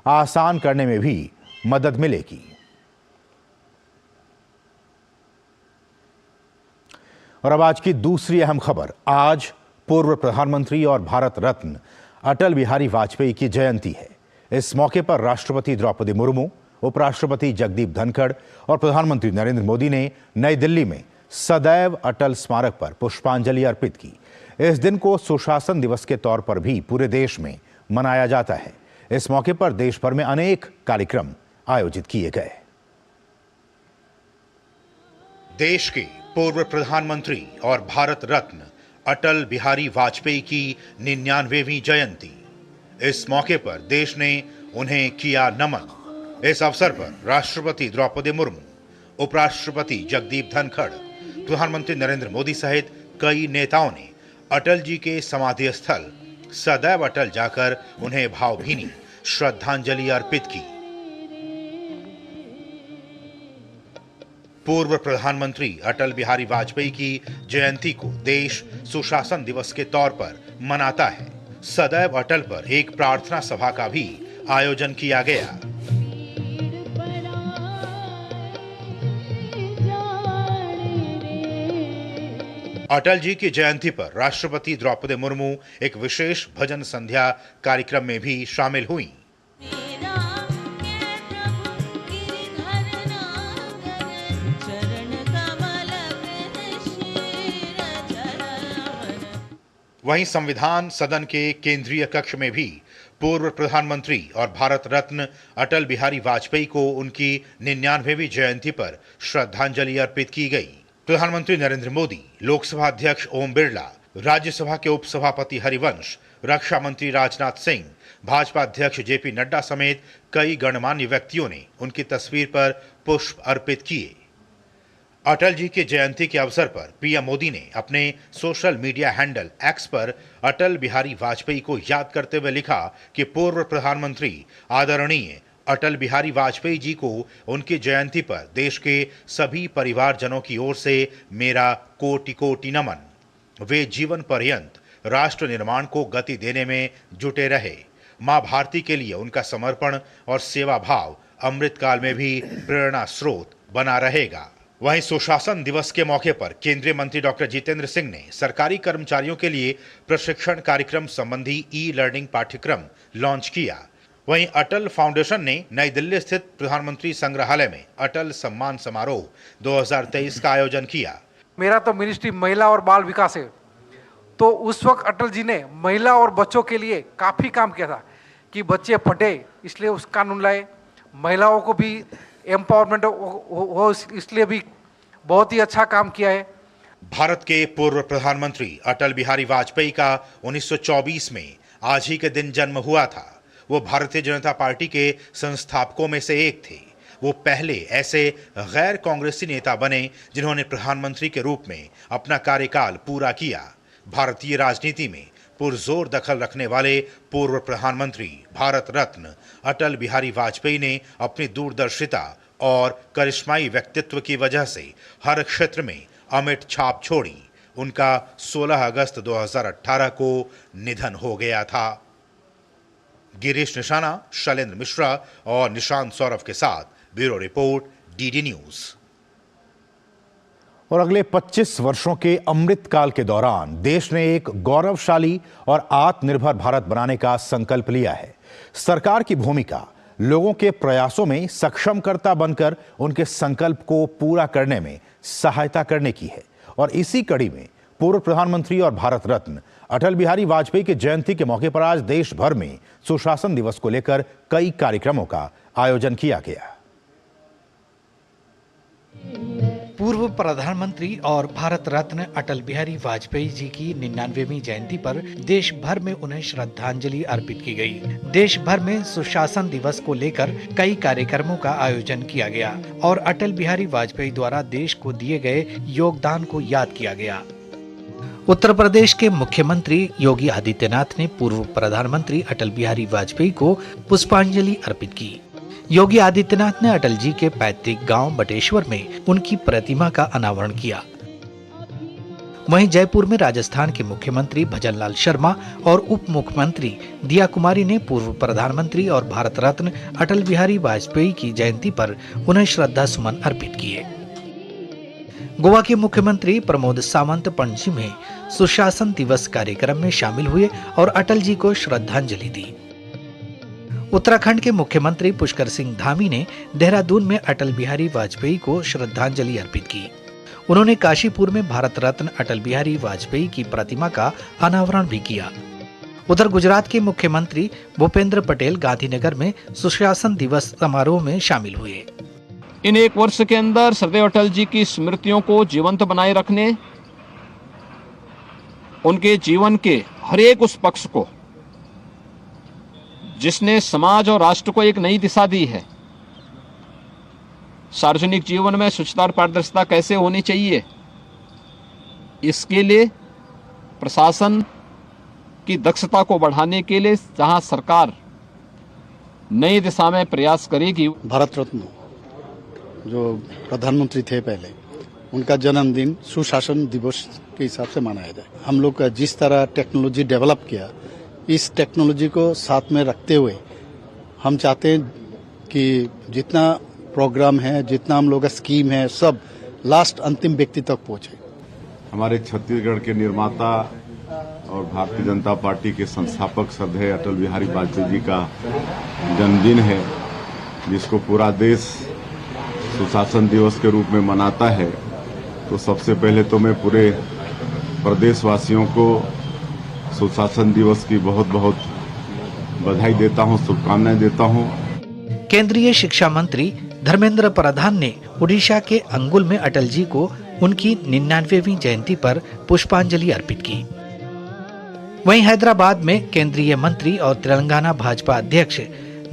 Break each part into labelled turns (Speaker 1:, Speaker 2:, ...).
Speaker 1: आसान करने में भी मदद मिलेगी। और अब आज की दूसरी अहम खबर। आज पूर्व प्रधानमंत्री और भारत रत्न अटल बिहारी वाजपेयी की जयंती है। इस मौके पर राष्ट्रपति द्रौपदी मुर्मू, उपराष्ट्रपति जगदीप धनखड़ और प्रधानमंत्री नरेंद्र मोदी ने नई दिल्ली में सदैव अटल स्मारक पर पुष्पांजलि अर्पित की। इस दिन को सुशासन दिवस के तौर पर भी पूरे देश में मनाया जाता है। इस मौके पर देश भर में अनेक कार्यक्रम आयोजित किए गए। देश के पूर्व प्रधानमंत्री और भारत रत्न अटल बिहारी वाजपेयी की 99वीं जयंती। इस मौके पर देश ने उन्हें किया नमन। इस अवसर पर राष्ट्रपति द्रौपदी मुर्मू, उपराष्ट्रपति जगदीप धनखड़, प्रधानमंत्री नरेंद्र मोदी सहित कई नेताओं ने अटल जी के समाधि स्थल सदैव अटल जाकर उन्हें भावभीनी श्रद्धांजलि अर्पित की। पूर्व प्रधानमंत्री अटल बिहारी वाजपेयी की जयंती को देश सुशासन दिवस के तौर पर मनाता है। सदैव अटल पर एक प्रार्थना सभा का भी आयोजन किया गया। अटल जी की जयंती पर राष्ट्रपति द्रौपदी मुर्मू एक विशेष भजन संध्या कार्यक्रम में भी शामिल हुई। वहीं संविधान सदन के केंद्रीय कक्ष में भी पूर्व प्रधानमंत्री और भारत रत्न अटल बिहारी वाजपेयी को उनकी 99वीं जयंती पर श्रद्धांजलि अर्पित की गई। प्रधानमंत्री नरेंद्र मोदी, लोकसभा अध्यक्ष ओम बिरला, राज्यसभा के उपसभापति हरिवंश, रक्षा मंत्री राजनाथ सिंह, भाजपा अध्यक्ष जेपी नड्डा समेत कई गणमान्य व्यक्तियों ने उनकी तस्वीर पर पुष्प अर्पित किए। अटल जी की जयंती के अवसर पर पीएम मोदी ने अपने सोशल मीडिया हैंडल एक्स पर अटल बिहारी वाजपेयी को याद करते हुए लिखा कि पूर्व प्रधानमंत्री आदरणीय अटल बिहारी वाजपेयी जी को उनकी जयंती पर देश के सभी परिवारजनों की ओर से मेरा कोटि कोटि नमन। वे जीवन पर्यंत राष्ट्र निर्माण को गति देने में जुटे रहे। मां भारती के लिए उनका समर्पण और सेवा भाव अमृतकाल में भी प्रेरणा स्रोत बना रहेगा। वहीं सुशासन दिवस के मौके पर केंद्रीय मंत्री डॉक्टर जितेंद्र सिंह ने सरकारी कर्मचारियों के लिए प्रशिक्षण कार्यक्रम संबंधी ई लर्निंग पाठ्यक्रम लॉन्च किया। वहीं अटल फाउंडेशन ने नई दिल्ली स्थित प्रधानमंत्री संग्रहालय में अटल सम्मान समारोह 2023 का आयोजन किया।
Speaker 2: मेरा तो मिनिस्ट्री महिला और बाल विकास है, तो उस वक्त अटल जी ने महिला और बच्चों के लिए काफी काम किया था कि बच्चे पढ़े, इसलिए उस कानून लाए। महिलाओं को भी एम्पावरमेंट हो, इसलिए भी बहुत ही अच्छा काम किया है।
Speaker 1: भारत के पूर्व प्रधानमंत्री अटल बिहारी वाजपेयी का 1924 में आज ही के दिन जन्म हुआ था। वो भारतीय जनता पार्टी के संस्थापकों में से एक थे। वो पहले ऐसे गैर कांग्रेसी नेता बने जिन्होंने प्रधानमंत्री के रूप में अपना कार्यकाल पूरा किया। भारतीय राजनीति में पुरजोर दखल रखने वाले पूर्व प्रधानमंत्री भारत रत्न अटल बिहारी वाजपेयी ने अपनी दूरदर्शिता और करिश्माई व्यक्तित्व की वजह से हर क्षेत्र में अमिट छाप छोड़ी। उनका 16 अगस्त 2018 को निधन हो गया था। गिरीश निशाना, शैलेंद्र मिश्रा और निशांत सौरभ के साथ ब्यूरो रिपोर्ट, डीडी न्यूज। और अगले 25 वर्षों के अमृतकाल के दौरान देश ने एक गौरवशाली और आत्मनिर्भर भारत बनाने का संकल्प लिया है। सरकार की भूमिका लोगों के प्रयासों में सक्षमकर्ता बनकर उनके संकल्प को पूरा करने में सहायता करने की है। और इसी कड़ी में पूर्व प्रधानमंत्री और भारत रत्न अटल बिहारी वाजपेयी की जयंती के मौके पर आज देश भर में सुशासन दिवस को लेकर कई कार्यक्रमों का आयोजन किया गया।
Speaker 3: पूर्व प्रधानमंत्री और भारत रत्न अटल बिहारी वाजपेयी जी की 99वीं जयंती पर देश भर में उन्हें श्रद्धांजलि अर्पित की गई। देश भर में सुशासन दिवस को लेकर कई कार्यक्रमों का आयोजन किया गया और अटल बिहारी वाजपेयी द्वारा देश को दिए गए योगदान को याद किया गया। उत्तर प्रदेश के मुख्यमंत्री योगी आदित्यनाथ ने पूर्व प्रधानमंत्री अटल बिहारी वाजपेयी को पुष्पांजलि अर्पित की। योगी आदित्यनाथ ने अटल जी के पैतृक गांव बटेश्वर में उनकी प्रतिमा का अनावरण किया। वहीं जयपुर में राजस्थान के मुख्यमंत्री भजनलाल शर्मा और उप मुख्यमंत्री दिया कुमारी ने पूर्व प्रधानमंत्री और भारत रत्न अटल बिहारी वाजपेयी की जयंती पर उन्हें श्रद्धा सुमन अर्पित किए। गोवा के मुख्यमंत्री प्रमोद सावंत पणजी में सुशासन दिवस कार्यक्रम में शामिल हुए और अटल जी को श्रद्धांजलि दी। उत्तराखंड के मुख्यमंत्री पुष्कर सिंह धामी ने देहरादून में अटल बिहारी वाजपेयी को श्रद्धांजलि अर्पित की। उन्होंने काशीपुर में भारत रत्न अटल बिहारी वाजपेयी की प्रतिमा का अनावरण भी किया। उधर गुजरात के मुख्यमंत्री भूपेंद्र पटेल गांधीनगर में सुशासन दिवस समारोह में शामिल हुए।
Speaker 4: इन एक वर्ष के अंदर सरदेव अटल जी की स्मृतियों को जीवंत बनाए रखने, उनके जीवन के हर एक उस पक्ष को जिसने समाज और राष्ट्र को एक नई दिशा दी है, सार्वजनिक जीवन में स्वच्छता और पारदर्शिता कैसे होनी चाहिए, इसके लिए प्रशासन की दक्षता को बढ़ाने के लिए जहां सरकार नई दिशा में प्रयास करेगी।
Speaker 5: भारत रत्न जो प्रधानमंत्री थे पहले, उनका जन्मदिन सुशासन दिवस के हिसाब से मनाया जाए। हम लोग का जिस तरह टेक्नोलॉजी डेवलप किया, इस टेक्नोलॉजी को साथ में रखते हुए हम चाहते हैं कि जितना प्रोग्राम है, जितना हम लोग का स्कीम है, सब लास्ट अंतिम व्यक्ति तक पहुंचे।
Speaker 6: हमारे छत्तीसगढ़ के निर्माता और भारतीय जनता पार्टी के संस्थापक श्रद्धेय अटल बिहारी वाजपेयी जी का जन्मदिन है, जिसको पूरा देश सुशासन दिवस के रूप में मनाता है। तो सबसे पहले तो मैं पूरे प्रदेशवासियों को सुशासन दिवस की बहुत बहुत बधाई देता हूं, शुभकामनाएं देता हूं।
Speaker 3: केंद्रीय शिक्षा मंत्री धर्मेंद्र प्रधान ने उड़ीसा के अंगुल में अटल जी को उनकी 99वीं जयंती पर पुष्पांजलि अर्पित की। वहीं हैदराबाद में केंद्रीय मंत्री और तेलंगाना भाजपा अध्यक्ष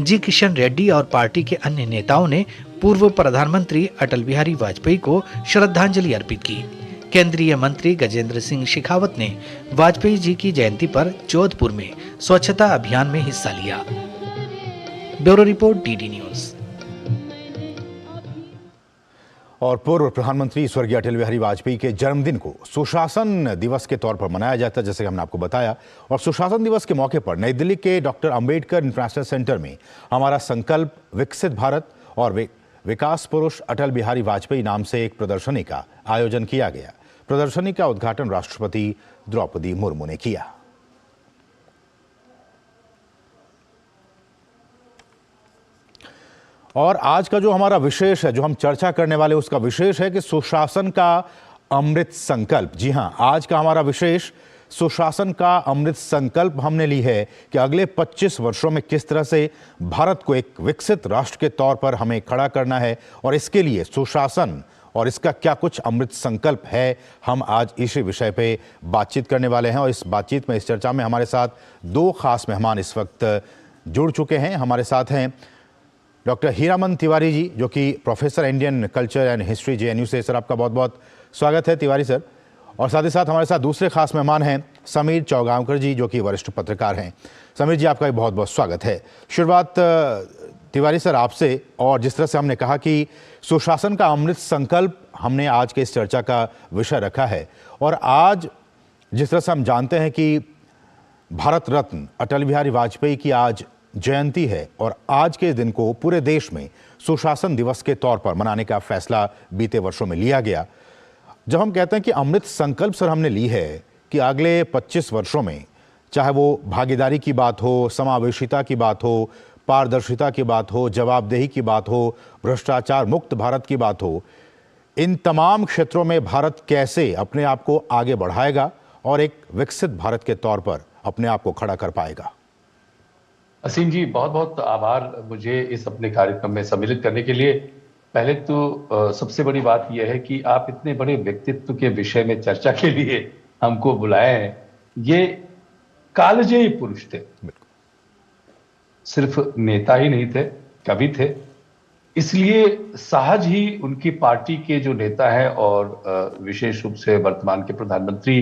Speaker 3: जी किशन रेड्डी और पार्टी के अन्य नेताओं ने पूर्व प्रधानमंत्री अटल बिहारी वाजपेयी को श्रद्धांजलि अर्पित की। केंद्रीय मंत्री गजेंद्र सिंह शेखावत ने वाजपेयी जी की जयंती पर जोधपुर में स्वच्छता अभियान में हिस्सा लिया। Bureau report, DD news.
Speaker 1: और पूर्व प्रधानमंत्री स्वर्गीय अटल बिहारी वाजपेयी के जन्मदिन को सुशासन दिवस के तौर पर मनाया जाता है, जैसे हमने आपको बताया। और सुशासन दिवस के मौके पर नई दिल्ली के डॉक्टर अंबेडकर इंटरनेशनल सेंटर में हमारा संकल्प विकसित भारत और विकास पुरुष अटल बिहारी वाजपेयी नाम से एक प्रदर्शनी का आयोजन किया गया। प्रदर्शनी का उद्घाटन राष्ट्रपति द्रौपदी मुर्मू ने किया। और आज का जो हमारा विशेष है, जो हम चर्चा करने वाले, उसका विशेष है कि सुशासन का अमृत संकल्प। जी हां, आज का हमारा विशेष सुशासन का अमृत संकल्प हमने ली है कि अगले 25 वर्षों में किस तरह से भारत को एक विकसित राष्ट्र के तौर पर हमें खड़ा करना है, और इसके लिए सुशासन और इसका क्या कुछ अमृत संकल्प है, हम आज इसी विषय पे बातचीत करने वाले हैं। और इस बातचीत में, इस चर्चा में हमारे साथ दो खास मेहमान इस वक्त जुड़ चुके हैं। हमारे साथ हैं डॉक्टर हीरामन तिवारी जी, जो कि professor Indian culture and history JNU से। सर, आपका बहुत बहुत स्वागत है तिवारी सर। और साथ ही साथ हमारे साथ दूसरे खास मेहमान हैं समीर चौगांवकर जी, जो कि वरिष्ठ पत्रकार हैं। समीर जी, आपका भी बहुत बहुत स्वागत है। शुरुआत तिवारी सर आपसे। और जिस तरह से हमने कहा कि सुशासन का अमृत संकल्प हमने आज के इस चर्चा का विषय रखा है, और आज जिस तरह से हम जानते हैं कि भारत रत्न अटल बिहारी वाजपेयी की आज जयंती है, और आज के दिन को पूरे देश में सुशासन दिवस के तौर पर मनाने का फैसला बीते वर्षों में लिया गया। जब हम कहते हैं कि अमृत संकल्प सर हमने ली है कि अगले 25 वर्षों में, चाहे वो भागीदारी की बात हो, समावेशिता की बात हो, पारदर्शिता की बात हो, जवाबदेही की बात हो, भ्रष्टाचार मुक्त भारत की बात हो, इन तमाम क्षेत्रों में भारत कैसे अपने आप को आगे बढ़ाएगा और एक विकसित भारत के तौर पर अपने आप को खड़ा कर पाएगा।
Speaker 7: असीम जी, बहुत बहुत आभार मुझे इस अपने कार्यक्रम में सम्मिलित करने के लिए। पहले तो सबसे बड़ी बात यह है कि आप इतने बड़े व्यक्तित्व के विषय में चर्चा के लिए हमको बुलाए हैं। ये कालजयी पुरुष थे, सिर्फ नेता ही नहीं थे, कवि थे। इसलिए सहज ही उनकी पार्टी के जो नेता हैं और विशेष रूप से वर्तमान के प्रधानमंत्री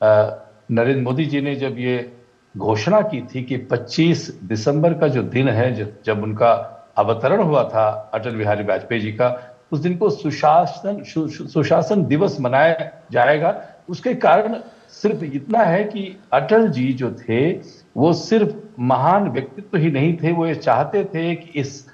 Speaker 7: नरेंद्र मोदी जी ने जब ये घोषणा की थी कि 25 दिसंबर का जो दिन है, जब उनका अवतरण हुआ था अटल बिहारी वाजपेयी जी का, उस दिन को सुशासन दिवस मनाया जाएगा। उसके कारण सिर्फ इतना है कि अटल जी जो थे वो सिर्फ महान व्यक्तित्व ही नहीं थे, वो ये चाहते थे कि इस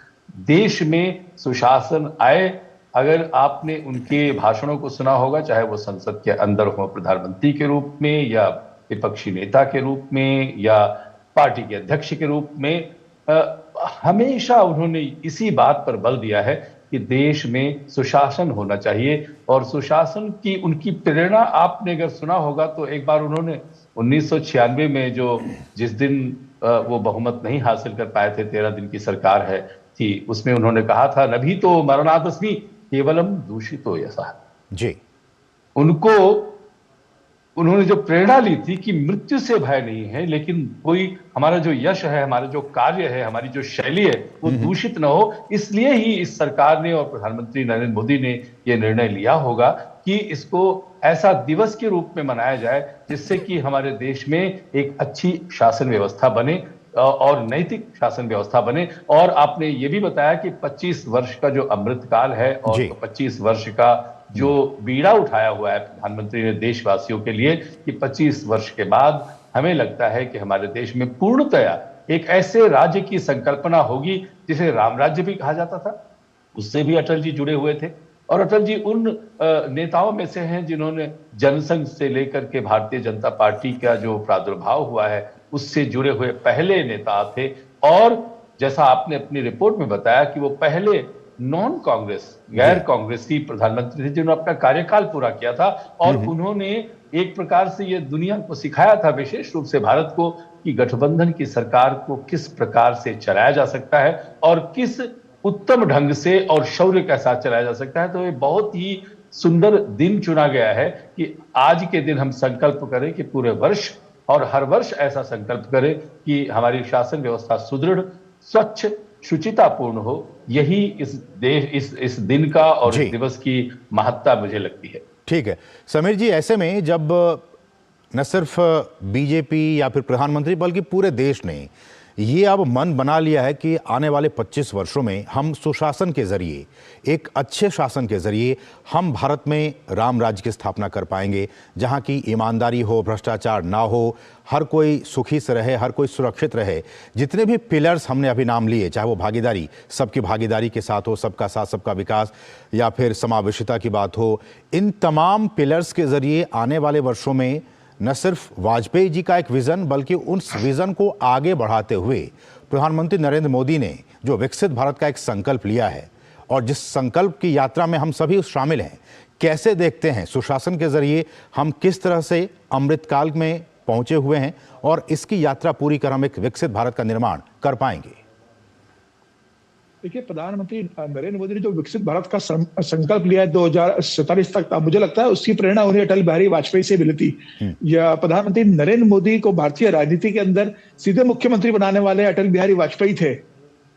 Speaker 7: देश में सुशासन आए। अगर आपने उनके भाषणों को सुना होगा, चाहे वो संसद के अंदर हो प्रधानमंत्री के रूप में या विपक्षी नेता के रूप में या पार्टी के अध्यक्ष के रूप में, हमेशा उन्होंने इसी बात पर बल दिया है कि देश में सुशासन होना चाहिए। और सुशासन की उनकी प्रेरणा आपने अगर सुना होगा तो एक बार उन्होंने 1996 में जिस दिन वो बहुमत नहीं हासिल कर पाए थे, 13 दिन की सरकार थी, उसमें उन्होंने कहा था, नभी तो मरणादस्मी केवलम दूषितो यशः।
Speaker 1: जी,
Speaker 7: उन्होंने जो प्रेरणा ली थी कि मृत्यु से भय नहीं है, लेकिन कोई हमारा जो यश है, हमारा जो कार्य है, हमारी जो शैली है वो दूषित न हो। इसलिए ही इस सरकार ने और प्रधानमंत्री नरेंद्र मोदी ने यह निर्णय लिया होगा कि इसको ऐसा दिवस के रूप में मनाया जाए जिससे कि हमारे देश में एक अच्छी शासन व्यवस्था बने और नैतिक शासन व्यवस्था बने। और आपने ये भी बताया कि 25 वर्ष का जो अमृतकाल है और 25 वर्ष का जो बीड़ा उठाया हुआ है प्रधानमंत्री ने देशवासियों के लिए, कि 25 वर्ष के बाद हमें लगता है कि हमारे देश में पूर्णतया एक ऐसे राज्य की संकल्पना होगी जिसे राम राज्य भी कहा जाता था। उससे भी अटल जी जुड़े हुए थे और अटल जी उन नेताओं में से हैं जिन्होंने जनसंघ से लेकर के भारतीय जनता पार्टी का जो प्रादुर्भाव हुआ है उससे जुड़े हुए पहले नेता थे। और जैसा आपने अपनी रिपोर्ट में बताया कि वो पहले नॉन कांग्रेस, गैर कांग्रेसी प्रधानमंत्री थे जिन्होंने अपना कार्यकाल पूरा किया था। और उन्होंने एक प्रकार से ये दुनिया को सिखाया था, विशेष रूप से भारत को, कि गठबंधन की सरकार को किस प्रकार से चलाया जा सकता है और किस उत्तम ढंग से और शौर्य के साथ चलाया जा सकता है। तो ये बहुत ही सुंदर दिन चुना गया है कि आज के दिन हम संकल्प करें कि पूरे वर्ष और हर वर्ष ऐसा संकल्प करें कि हमारी शासन व्यवस्था सुदृढ़, स्वच्छ, शुचितापूर्ण हो। यही इस दिन का और इस दिवस की महत्ता मुझे लगती है।
Speaker 1: ठीक है समीर जी, ऐसे में जब न सिर्फ बीजेपी या फिर प्रधानमंत्री बल्कि पूरे देश ने ये अब मन बना लिया है कि आने वाले 25 वर्षों में हम सुशासन के जरिए, एक अच्छे शासन के जरिए हम भारत में राम राज्य की स्थापना कर पाएंगे, जहां की ईमानदारी हो, भ्रष्टाचार ना हो, हर कोई सुखी से रहे, हर कोई सुरक्षित रहे। जितने भी पिलर्स हमने अभी नाम लिए, चाहे वो भागीदारी, सबकी भागीदारी के साथ हो, सबका साथ सबका विकास, या फिर समावेशिता की बात हो, इन तमाम पिलर्स के जरिए आने वाले वर्षों में न सिर्फ वाजपेयी जी का एक विजन बल्कि उस विजन को आगे बढ़ाते हुए प्रधानमंत्री नरेंद्र मोदी ने जो विकसित भारत का एक संकल्प लिया है और जिस संकल्प की यात्रा में हम सभी शामिल हैं, कैसे देखते हैं सुशासन के जरिए हम किस तरह से अमृतकाल में पहुंचे हुए हैं और इसकी यात्रा पूरी कर हम एक विकसित भारत का निर्माण कर पाएंगे?
Speaker 8: देखिए, प्रधानमंत्री नरेंद्र मोदी ने जो विकसित भारत का संकल्प लिया है 2047 तक, मुझे लगता है उसकी प्रेरणा उन्हें अटल बिहारी वाजपेयी से मिली थी। या प्रधानमंत्री नरेंद्र मोदी को भारतीय राजनीति के अंदर सीधे मुख्यमंत्री बनाने वाले अटल बिहारी वाजपेयी थे।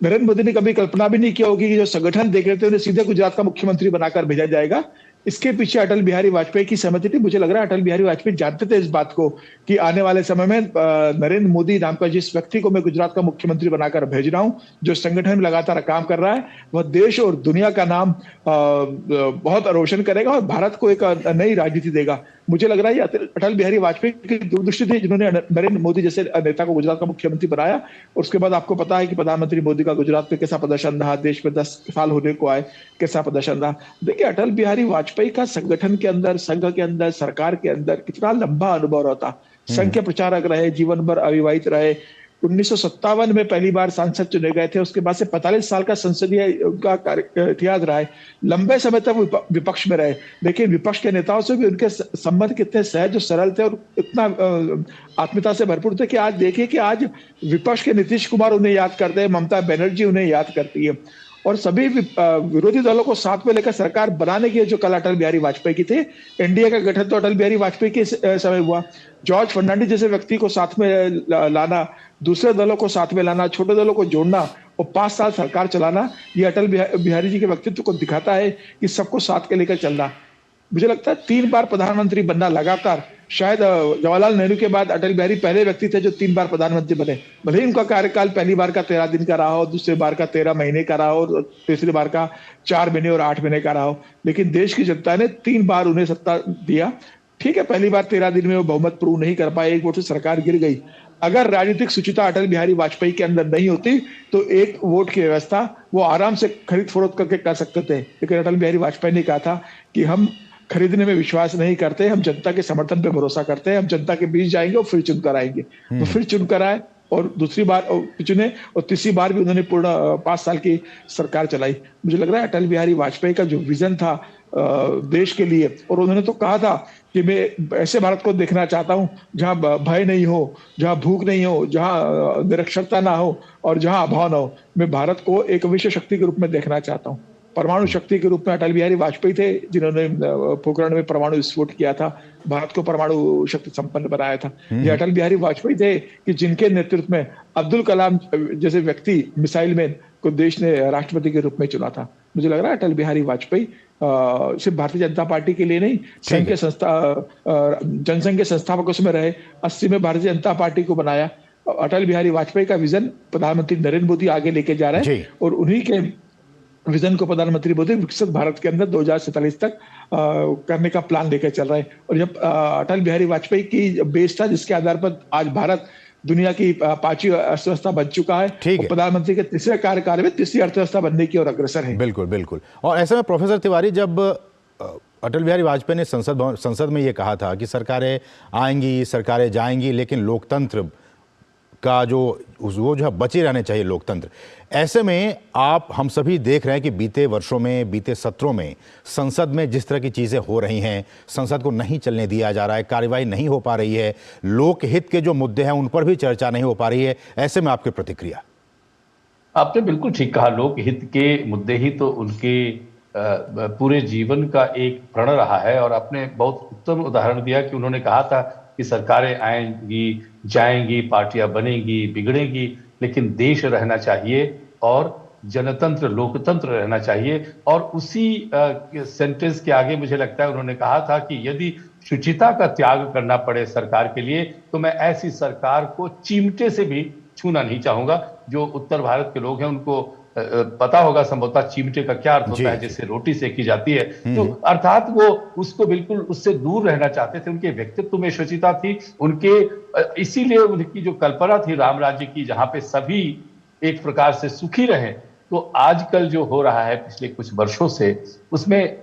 Speaker 8: नरेंद्र मोदी ने कभी कल्पना भी नहीं किया होगी कि जो संगठन देख रहे थे उन्हें सीधे गुजरात का मुख्यमंत्री बनाकर भेजा जाएगा। इसके पीछे अटल बिहारी वाजपेयी की सहमति थी। मुझे लग रहा है अटल बिहारी वाजपेयी जानते थे इस बात को कि आने वाले समय में नरेंद्र मोदी नाम का जिस व्यक्ति को मैं गुजरात का मुख्यमंत्री बनाकर भेज रहा हूं, जो संगठन में लगातार काम कर रहा है, वह देश और दुनिया का नाम बहुत रोशन करेगा और भारत को एक नई राजनीति देगा। मुझे लग रहा है अटल बिहारी वाजपेयी की दूरदृष्टि थी जिन्होंने नरेंद्र मोदी जैसे नेता को गुजरात का मुख्यमंत्री बनाया। और उसके बाद आपको पता है कि प्रधानमंत्री मोदी का गुजरात में कैसा प्रदर्शन रहा, देश में 10 साल होने को आए कैसा प्रदर्शन रहा। देखिए, अटल बिहारी वाजपेयी का संगठन के अंदर, संघ के अंदर, सरकार के अंदर कितना लंबा अनुभव रहता। संघ के प्रचारक रहे, जीवन भर अविवाहित रहे, 1957 में पहली बार सांसद चुने गए थे। उसके बाद से 45 साल का संसदीय उनका इतिहास रहा है। लंबे समय तक विपक्ष में रहे, लेकिन विपक्ष के नेताओं से भी उनके संबंध कितने सहज और सरल थे और इतना आत्मीयता से भरपूर थे कि आज देखिए कि आज विपक्ष के नीतीश कुमार उन्हें याद करते हैं, ममता बनर्जी उन्हें याद करती है और सभी विरोधी दलों को साथ में लेकर सरकार बनाने की जो कला अटल बिहारी वाजपेयी की थी। एनडीए का गठन तो अटल बिहारी वाजपेयी के समय हुआ। जॉर्ज फर्नांडिस जैसे व्यक्ति को साथ में लाना, दूसरे दलों को साथ में लाना, छोटे दलों को जोड़ना और 5 साल सरकार चलाना, ये अटल बिहारी जी के व्यक्तित्व को दिखाता है कि सबको साथ के लेकर चलना। मुझे लगता है 3 बार प्रधानमंत्री बनना लगातार, शायद जवाहरलाल नेहरू के बाद अटल बिहारी पहले व्यक्ति थे जो 3 बार प्रधानमंत्री बने। भले ही उनका कार्यकाल पहली बार का 13 दिन का रहा हो, दूसरी बार का 13 महीने का रहा हो और तीसरी बार का 4 महीने और 8 महीने का रहा हो, लेकिन देश की जनता ने 3 बार उन्हें सत्ता दिया। ठीक है, पहली बार 13 दिन में वो बहुमत प्रूव नहीं कर पाए, एक वोट से सरकार गिर गई। अगर राजनीतिक शुचिता अटल बिहारी वाजपेयी के अंदर नहीं होती तो एक वोट की व्यवस्था वो आराम से खरीद फरोख्त करके कर सकते थे, लेकिन अटल बिहारी वाजपेयी ने कहा था कि हम खरीदने में विश्वास नहीं करते, हम जनता के समर्थन पे भरोसा करते हैं, हम जनता के बीच जाएंगे और फिर चुनकर आएंगे। तो फिर चुनकर आए और दूसरी बार चुने और तीसरी बार भी उन्होंने पूर्ण 5 साल की सरकार चलाई। मुझे लग रहा है अटल बिहारी वाजपेयी का जो विजन था देश के लिए, और उन्होंने तो कहा था कि मैं ऐसे भारत को देखना चाहता हूं जहां भय नहीं हो, जहां भूख नहीं हो, जहां निरक्षरता ना हो और जहां अभाव ना हो। मैं भारत को एक विश्व शक्ति के रूप में देखना चाहता हूं। परमाणु शक्ति के रूप में अटल बिहारी वाजपेयी थे जिन्होंने पोखरण में परमाणु विस्फोट किया था, भारत को परमाणु शक्ति संपन्न बनाया था। ये अटल बिहारी वाजपेयी थे कि जिनके नेतृत्व में अब्दुल कलाम जैसे व्यक्ति, मिसाइल मैन को देश ने राष्ट्रपति के रूप में चुना था। मुझे लग रहा है अटल बिहारी वाजपेयी सिर्फ भारतीय जनता पार्टी के लिए नहीं, संघ के जनसंघ के संस्थापक उसमें रहे, 80 में भारतीय जनता पार्टी को बनाया। अटल बिहारी वाजपेयी का विजन प्रधानमंत्री नरेंद्र मोदी आगे लेके जा रहे हैं और उन्हीं के विजन को प्रधानमंत्री मोदी विकसित भारत के अंदर 2047 तक करने का प्लान लेकर चल रहे हैं। और जब अटल बिहारी वाजपेयी की बेस था जिसके आधार पर आज भारत दुनिया की 5वीं अर्थव्यवस्था बन चुका है, और प्रधानमंत्री के तीसरे कार्यकाल में तीसरी अर्थव्यवस्था बनने की ओर अग्रसर है।
Speaker 1: बिल्कुल बिल्कुल। और ऐसे में प्रोफेसर तिवारी, जब अटल बिहारी वाजपेयी ने संसद में ये कहा था कि सरकारें आएंगी, सरकारें जाएंगी, लेकिन लोकतंत्र का वो जो है बचे रहने चाहिए लोकतंत्र। ऐसे में आप हम सभी देख रहे हैं कि बीते वर्षों में, बीते सत्रों में संसद में जिस तरह की चीज़ें हो रही हैं, संसद को नहीं चलने दिया जा रहा है, कार्यवाही नहीं हो पा रही है, लोकहित के जो मुद्दे हैं उन पर भी चर्चा नहीं हो पा रही है। ऐसे में आपकी प्रतिक्रिया?
Speaker 7: आपने बिल्कुल ठीक कहा, लोकहित के मुद्दे ही तो उनके पूरे जीवन का एक प्रण रहा है। और आपने बहुत उत्तम उदाहरण दिया कि उन्होंने कहा था कि सरकारें आएंगी, जाएंगी, पार्टियां बनेंगी, बिगड़ेंगी, लेकिन देश रहना चाहिए और जनतंत्र, लोकतंत्र रहना चाहिए। और उसी सेंटेंस के आगे मुझे लगता है उन्होंने कहा था कि यदि शुचिता का त्याग करना पड़े सरकार के लिए तो मैं ऐसी सरकार को चिमटे से भी छूना नहीं चाहूंगा। जो उत्तर भारत के लोग हैं उनको पता होगा संभवतः चिमटे का क्या अर्थ होता है, जैसे रोटी सेकी जाती है। तो अर्थात वो उसको बिल्कुल उससे दूर रहना चाहते थे। उनके व्यक्तित्व में शुचिता थी, उनके इसीलिए उनकी जो कल्पना थी राम राज्य की, जहां पे सभी एक प्रकार से सुखी रहे। तो आजकल जो हो रहा है पिछले कुछ वर्षों से, उसमें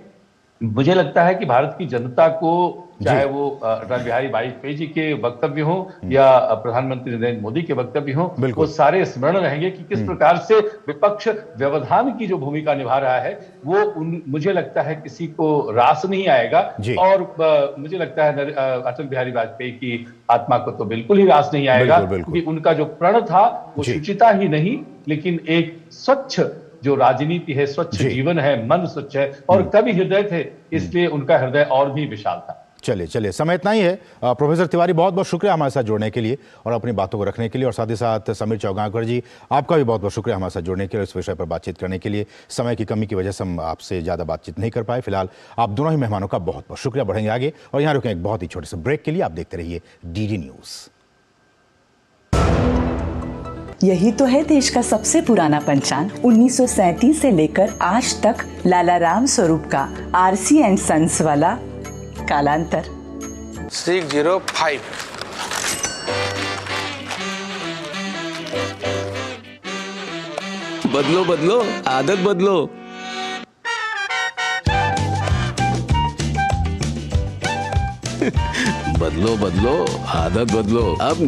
Speaker 7: मुझे लगता है कि भारत की जनता को, चाहे वो अटल बिहारी वाजपेयी जी के वक्तव्य हो या प्रधानमंत्री नरेंद्र मोदी के वक्तव्य हो, वो सारे स्मरण रहेंगे कि किस प्रकार से विपक्ष व्यवधान की जो भूमिका निभा रहा है वो मुझे लगता है किसी को रास नहीं आएगा। और मुझे लगता है अटल बिहारी वाजपेयी की आत्मा को तो बिल्कुल ही रास नहीं आएगा, क्योंकि उनका जो प्रण था वो शुचिता ही नहीं, लेकिन एक स्वच्छ जो राजनीति है, स्वच्छ जीवन है, मन स्वच्छ है और कवि हृदय थे, इसलिए उनका हृदय और भी विशाल था।
Speaker 1: चलिए समय इतना ही है। प्रोफेसर तिवारी, बहुत बहुत शुक्रिया हमारे साथ जुड़ने के लिए और अपनी बातों को रखने के लिए। और साथ ही साथ समीर चौगांवकर जी, आपका भी बहुत बहुत शुक्रिया हमारे साथ जुड़ने के लिए, इस विषय पर बातचीत करने के लिए। समय की कमी की वजह से हम आपसे ज़्यादा बातचीत नहीं कर पाए। फिलहाल आप दोनों ही मेहमानों का बहुत बहुत शुक्रिया। बढ़ेंगे आगे और यहाँ रुकें एक बहुत ही छोटे से ब्रेक के लिए। आप देखते रहिए डीडी न्यूज़।
Speaker 9: यही तो है देश का सबसे पुराना पंचांग। 1937 से लेकर आज तक लाला राम स्वरूप का आरसी एंड सन्स वाला कालांतर
Speaker 10: 605।
Speaker 11: बदलो बदलो आदत बदलो। बदलो बदलो आदत बदलो। अब